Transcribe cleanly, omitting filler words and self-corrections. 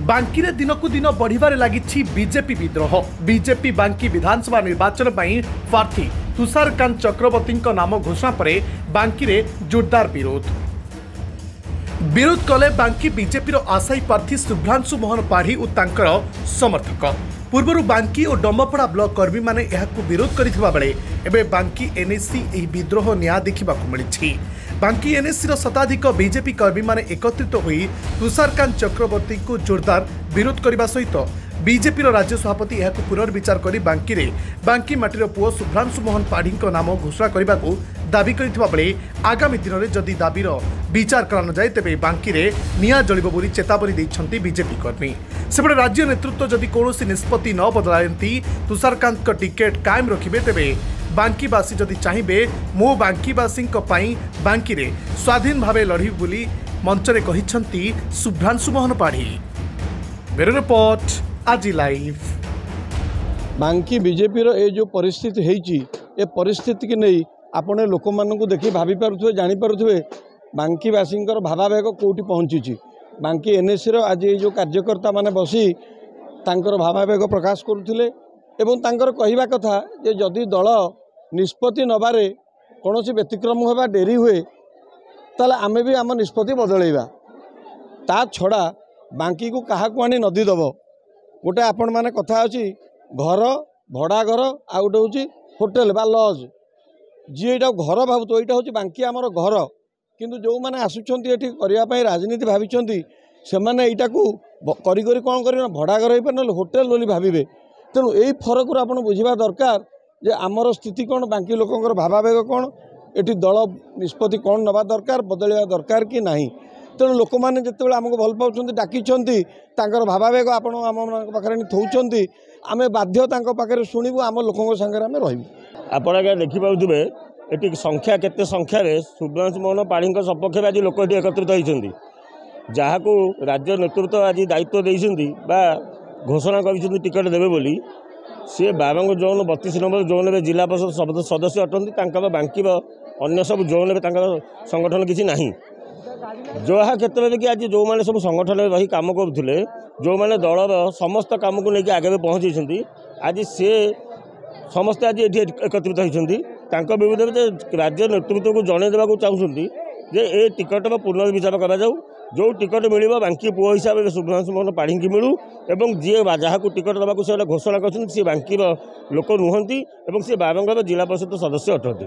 बांकी रे दिनकु दिन बढ़िबारे लागिछि बीजेपी विद्रोह। बीजेपी बांकी विधानसभा निर्वाचन पई प्रार्थी तुषारकांत चक्रवर्ती नाम घोषणा पर बांकी रे जोरदार विरोध कले बांकी बीजेपी आशायी प्रार्थी शुभ्रांशु मोहन पाढ़ी और तांकर समर्थक। पूर्व बांकी और डम्बपड़ा ब्लॉक कर्मी माने यहाकु विरोध करिथिबा बेले एबे बांकी एनएससी एही विद्रोह न्याय देखिबाकु मिलिछि। बांकी एनएससी शताधिक बीजेपी कर्मी माने एकत्रित होई तुषारकांत चक्रवर्ती को जोरदार विरोध करने सहित बीजेपी राज्य सभापति यह पुनर्विचार कर बांकी रे बांकी माटीर पुओ शुभ्रांशु मोहन पाढ़ी नाम घोषणा करने को दाबी करथिबा बेले आगामी दिन में जदि दाबीर विचार करा जाए तेबे बांकी रे निया जलिबो बोली चेतावनी दैछन्ती बीजेपी कर्मी। सेपटे राज्य नेतृत्व जदि कौनसी निष्पत्ति न बदलायती तुषारकांत टिकेट कायम रखिबे तेबे बांकीवासी जदि चाहिए मो बांकीवासी बांकी रे स्वाधीन भावे लड़ी बोली मंचरे कहिछन्ती शुभ्रांशु मोहन पाढ़ी। ब्यूरो रिपोर्ट आज लाइव। बांकी बीजेपी रो जो परिस्थिति होईची ए परिस्थिति की नहीं आपने लोक मानू देखी भाभी पारुथिबे जानि पारुथिबे बांकीवासींकर भावावेग कोठी पहुँची। बांकी एनएससी रो आज जो कार्यकर्ता माने बसी तांकर भावावेग प्रकाश करुथिले एवं तांकर कहिबा कथा जे जदि दल निष्पत्ति नबारे कौनसी व्यतिक्रम होगा डेरी हुए ताले आमे भी आम निष्पत्ति बदलैबा। ता छड़ा बांकी को क्या आनी नदी दब गोटे आपण माने कथा अच्छी घर भड़ा घर आ गोटे हूँ होटेल बा लज जी यहाँ घर भावुथ यहाँ हूँ बांकी आमर घर किंतु जो मैंने आसुँच ये राजनीति भावी से मैंने करी कौन कर भड़ा घर हो पारे होटेल बोली भावे। तेणु यही फरक आप बुझा दरकार जे आमर स्थिति कौन बांकी लोकंर भावावेग कौन ये दल निष्पत्ति कौन नवा दरकार बदलवा दरकार कि ना। तेणु लोक मैंने जिते आमको भल पाँच डाकी भावावेग आपण पाखे थौंट आम बाध्य पाखे शुणु आम लोकों सागर आम रही। आपण आगे देखिपे ये संख्या केते संख्यार शुभ्रांशु मोहन पाढ़ी सपक्ष आज लोक एकत्रित होती जहाँ को राज्य नेतृत्व आज दायित्व देती घोषणा कर टिकट देवे बोली सी बारंग जोन 32 नंबर जोन में जिला परिषद सदस्य अटंती बांकी अन्य सब जोन में संगठन किसी ना जहाँ क्षेत्र में कि आज जो मैंने सब संगठन रही काम करुले जो मैंने दलर समस्त कम को लेकिन आगे पहुँची आज सी समस्ते आज ये एकत्रित होती विरुद्ध में राज्य नेतृत्व को जन देवा चाहते जे ए टिकट पुनर्विचार करा जाऊ जो टिकट मिल बांकी पुओ हिसाब से शुभ्रांशु मोहन पाढ़ी की मिलू एवं जी जहाँ को टिकट देवाक से घोषणा कर बांकी लोक नुहति सी बारंग जिला परिषद सदस्य अटंती।